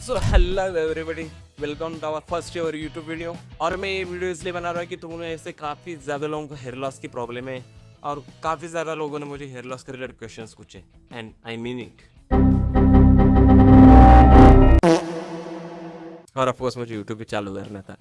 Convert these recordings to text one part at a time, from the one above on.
So hello everybody, welcome to our first your YouTube video. और मैं ये video इसलिए बना रहा हूँ कि तुमने ऐसे काफ़ी ज़्यादा लोगों को हेयर लॉस की प्रॉब्लम है और काफ़ी ज़्यादा लोगों ने मुझे हेयर लॉस के रिलेटेड क्वेश्चंस पूछे एंड आई मीन इट। और ऑफकोर्स मुझे यूट्यूब भी चालू करना था।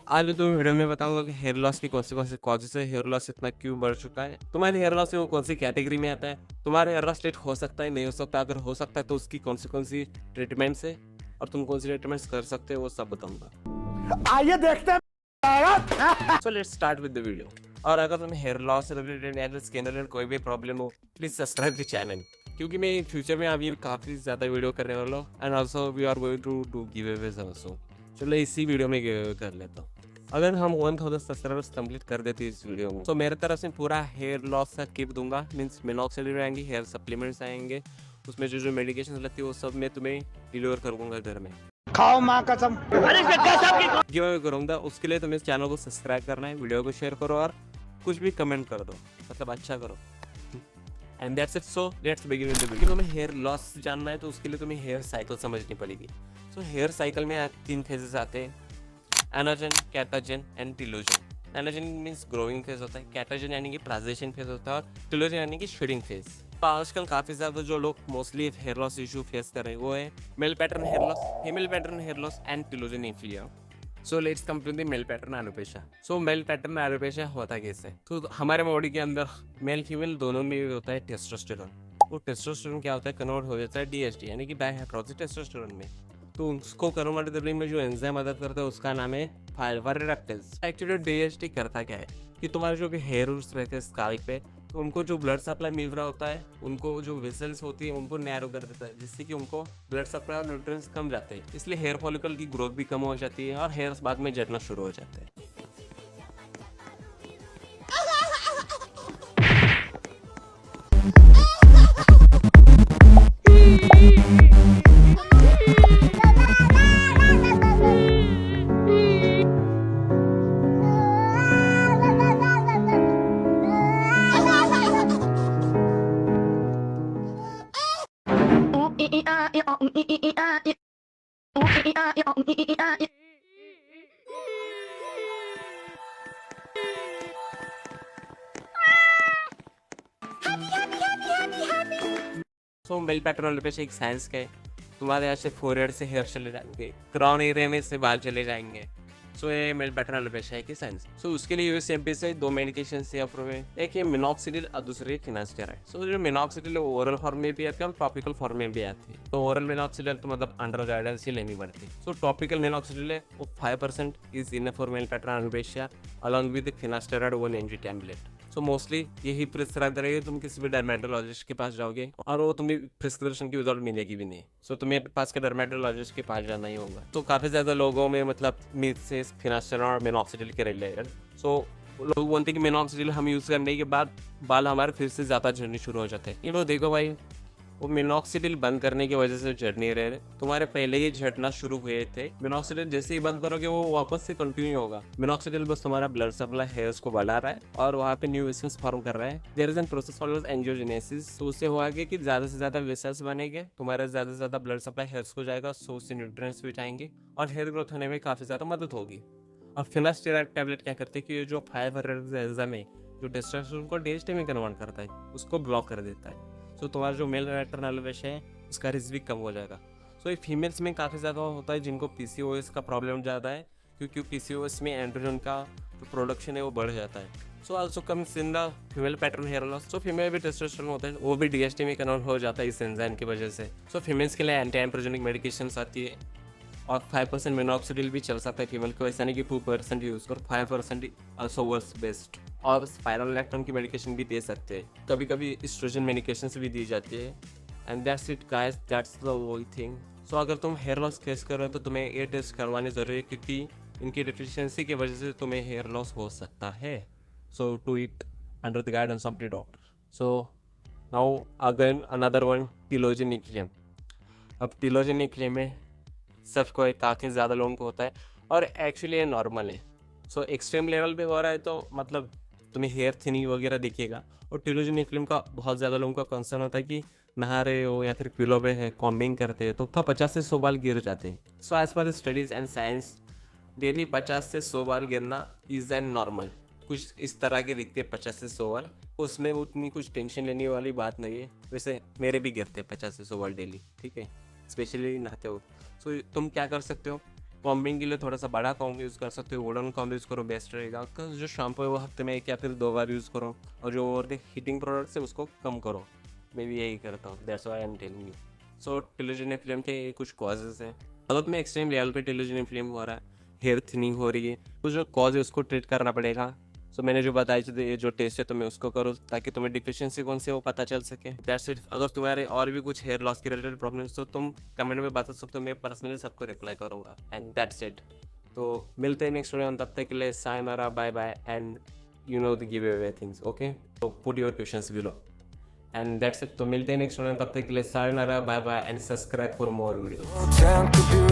आज मैं तुम्हें वीडियो में बताऊंगा कि हेयर लॉस की कौन से कॉजेज है, हेयर लॉस इतना क्यों बढ़ चुका है, तुम्हारे हेयर लॉस में वो कौन सी कैटेगरी में आता है, तुम्हारे हेयर लॉस लेट हो सकता है नहीं हो सकता, अगर हो सकता है तो उसकी कौन सी ट्रीटमेंट्स है और तुम कौन सी ट्रीटमेंट्स कर सकते हो वो सब बताऊंगा। आइए देखते हैं। So let's start with the video. और अगर तुम्हें हेयर लॉस से रिलेटेड या स्किन रिलेटेड कोई भी प्रॉब्लम हो, प्लीज सब्सक्राइब द चैनल, क्योंकि मैं फ्यूचर में अभी काफ़ी ज़्यादा वीडियो करने वाला हूँ and also we are going to do giveaways also. चलो इसी वीडियो में गिव अवे कर लेता हूँ। अगर हम 1000 सब्सक्राइबर्स कंप्लीट कर देते इस वीडियो में तो मेरे तरफ से पूरा हेयर लॉस का किट दूंगा, मीन्स मिनॉक्सिडिल आएंगे, हेयर सप्लीमेंट्स आएंगे, उसमें जो मेडिकेशन लगती है वो सब मैं तुम्हें डिलीवर करूँगा घर में, खाओ माँ कसम। गिव अवे करूँगा। उसके लिए तुम्हें चैनल को सब्सक्राइब करना है, वीडियो को शेयर करो और कुछ भी कमेंट कर दो, मतलब अच्छा करो। And that's it. So let's begin with the video. तुम्हें हेयर लॉस जानना है तो उसके लिए तुम्हें हेयर साइकिल समझनी पड़ेगी। सो हेयर साइकिल में 3 फेजेस आते हैं, anagen, catagen and telogen. Anagen means growing phase होता है, कैटाजन यानी कि ट्रांजिशन फेज होता है और टिलोजन यानी कि शेडिंग फेज। तो आजकल काफ़ी ज़्यादा जो लोग mostly hair loss issue face कर रहे हैं वो है male pattern hair loss, female pattern hair loss and telogen इन्फ्लिया। So let's come to the male pattern alopecia. So male pattern alopecia होता कैसे? तो हमारे बॉडी के अंदर मेल फीमेल दोनों में होता है टेस्टोस्टेरोन। वो टेस्टोस्टेरोन क्या होता है, कन्वर्ट हो जाता है डीएचटी यानी कि डाइहाइड्रोक्सी टेस्टोस्टेरोन में। तो उसको कन्वर्ट करने में जो एंजाइम मदद करता है उसका नाम है फाइबर रेडक्टेज। एक्चुअली डीएचटी करता क्या है कि तुम्हारे जो भी हेयर रूट्स रहते हैं स्काल्प पे, तो उनको जो ब्लड सप्लाई मिल रहा होता है, उनको जो वेसल्स होती है उनको नैरो कर देता है, जिससे कि उनको ब्लड सप्लाई और न्यूट्रिएंट्स कम जाते हैं, इसलिए हेयर फॉलिकल की ग्रोथ भी कम हो जाती है और हेयर्स बाद में झड़ना शुरू हो जाते हैं। मेल पैटर्न पे से एक साइंस का है, तुम्हारे यहाँ से फोरहेड से हेयर चले जाएंगे, क्राउन एरिया में से बाल चले जाएंगे। ये मेल पैटर्न एलोपेशिया है कि साइंस। उसके लिए यूएसएमपी से 2 मेडिकेशन से अप्रूव है, एक ये मिनॉक्सिडिल और दूसरी फिनास्टेराइड। जो मिनॉक्सिडिल ओरल फॉर्म में भी आती है और टॉपिकल फॉर्म में भी आती है। तो ओरल मिनॉक्सिडिल तो मतलब अंडर गाइडेंस ही लेनी पड़ती है। टॉपिकल मिनॉक्सिडिल है वो 5% is enough for male pattern alopecia along with finasteride 1 mg tablet. Mostly यही प्रिस्क्राइब करेंगे, तुम किसी भी डर्मेटोलॉजिस्ट के पास जाओगे और वो तुम्हें प्रिस्क्रिप्शन की रिजल्ट मिलेगी भी नहीं। तुम्हें पास के डर्मेटोलॉजिस्ट के पास जाना ही होगा। काफ़ी ज़्यादा लोगों में मतलब मिथ से फिनास्टेराइड और मिनॉक्सिडिल के रिलेटेड लोग बोलते हैं कि मिनॉक्सिडिल हम यूज़ करने के बाद बाल हमारे फिर से ज़्यादा झड़ने शुरू हो जाते हैं। ये लोग देखो भाई, वो मिनॉक्सिडिल बंद करने की वजह से झड़ नहीं रहे, तुम्हारे पहले ही झड़ना शुरू हुए थे। मिनॉक्सिडिल जैसे ही बंद करोगे वो वापस से कंटिन्यू होगा। मिनॉक्सिडिल बस तुम्हारा ब्लड सप्लाई हेयर्स को बढ़ा रहा है और वहाँ पे न्यू वेसल्स फॉर्म कर रहा है। There is an process called angiogenesis. तो उससे हुआ कि ज़्यादा से ज़्यादा वेसल्स बनेंगे, तुम्हारा ज़्यादा से ज़्यादा ब्लड सप्लाई हेयर्स को जाएगा, सो उससे न्यूट्रिएंट्स भी जाएंगे और हेयर ग्रोथ होने में काफ़ी ज़्यादा मदद होगी। और फिनास्टेराइड टैबलेट क्या करते हैं कि जो फाइबर एंजाइम है जो टेस्टोस्टेरोन को डीएचटी में कन्वर्ट करता है उसको ब्लॉक कर देता है। तुम्हारा जो मेल पैटर्न एलोपेशिया है उसका रिस्क भी कम हो जाएगा। ये फीमेल्स में काफ़ी ज़्यादा होता है जिनको पीसीओएस का प्रॉब्लम ज़्यादा है, क्योंकि पीसीओएस में एंड्रोजन का जो प्रोडक्शन है वो बढ़ जाता है। Also comes in the female pattern hair loss. Female भी टेस्टोस्टेरोन होता है, वो भी डीएचटी में कन्वर्ट हो जाता है इस एंजाइम की वजह से। फीमेल्स के लिए एंटी एंड्रोजेनिक मेडिकेशंस आती है और 5% मिनॉक्सिडिल भी चल सकता है फीमेल को, ऐसा नहीं कि 2% यूज़ करो, 5% ऑल्सो वर्क्स बेस्ट। और स्पाइरोलैक्टोन की मेडिकेशन भी दे सकते हैं, कभी कभी एस्ट्रोजन मेडिकेशन भी दी जाती है। And that's it guys, that's the वही थिंग। अगर तुम हेयर लॉस फेस कर रहे हो तो तुम्हें ये टेस्ट करवाने ज़रूरी है, क्योंकि इनकी डिफिशियंसी की वजह से तुम्हें हेयर लॉस हो सकता है। To it under the guidance of the doctor. Now again another one, telogen effluvium. अब टिलोजन इक्लियम में सबको काफ़ी ज़्यादा लोगों को होता है और एक्चुअली ये नॉर्मल है। एक्सट्रीम लेवल पे हो रहा है तो मतलब तुम्हें हेयर थिनिंग वगैरह दिखेगा। और टिलोजन इक्लियम का बहुत ज़्यादा लोगों का कंसर्न होता है कि नहा रहे हो या फिर पिलो पे है कॉम्बिंग करते हैं तो 50 से 100 बाल गिर जाते हैं। So as per studies and science daily 50 से 100 बार गिरना इज एन नॉर्मल। कुछ इस तरह के दिखते हैं 50 से 100 बार, उसमें उतनी कुछ टेंशन लेने वाली बात नहीं है। वैसे मेरे भी गिरते हैं 50 से 100 बार डेली, ठीक है, स्पेशली नहाते हो। सो तुम क्या कर सकते हो, कॉम्बिंग के लिए थोड़ा सा बड़ा कॉम्ब यूज़ कर सकते हो, वुडन कॉम्ब यूज़ करो, बेस्ट रहेगा। जो शैम्पू है वो हफ्ते में 1 या फिर 2 बार यूज़ करो, और जो और हीटिंग प्रोडक्ट्स है उसको कम करो। मैं भी यही करता हूँ, that's why I am telling you. So telogen effluvium के ये कुछ कॉजेज़ हैं। मतलब में एक्सट्रीम लेवल पे टेलोजेनिक फ्लेम हो रहा है, हेयर थिनिंग हो रही है, कुछ जो कॉज है उसको ट्रीट करना पड़ेगा। सो मैंने जो बताई थी ये जो टेस्ट है तुम्हें उसको करो, ताकि तुम्हें डिफिशियंसी कौन सी है वो पता चल सके। That's it. अगर तुम्हारे और भी कुछ हेयर लॉस के रिलेटेड प्रॉब्लम्स तो तुम कमेंट में बता सकते हो, मैं पर्सनली सबको रिप्लाई करूँगा। And that's it. तो मिलते हैं नेक्स्ट वीडियो, तब तक के लिए sayonara, bye bye, and you know the giveaway things, okay. तो put your questions below and that's it. तो मिलते हैं नेक्स्ट वीडियो, तब तक के लिए sayonara, bye bye, and subscribe for more video.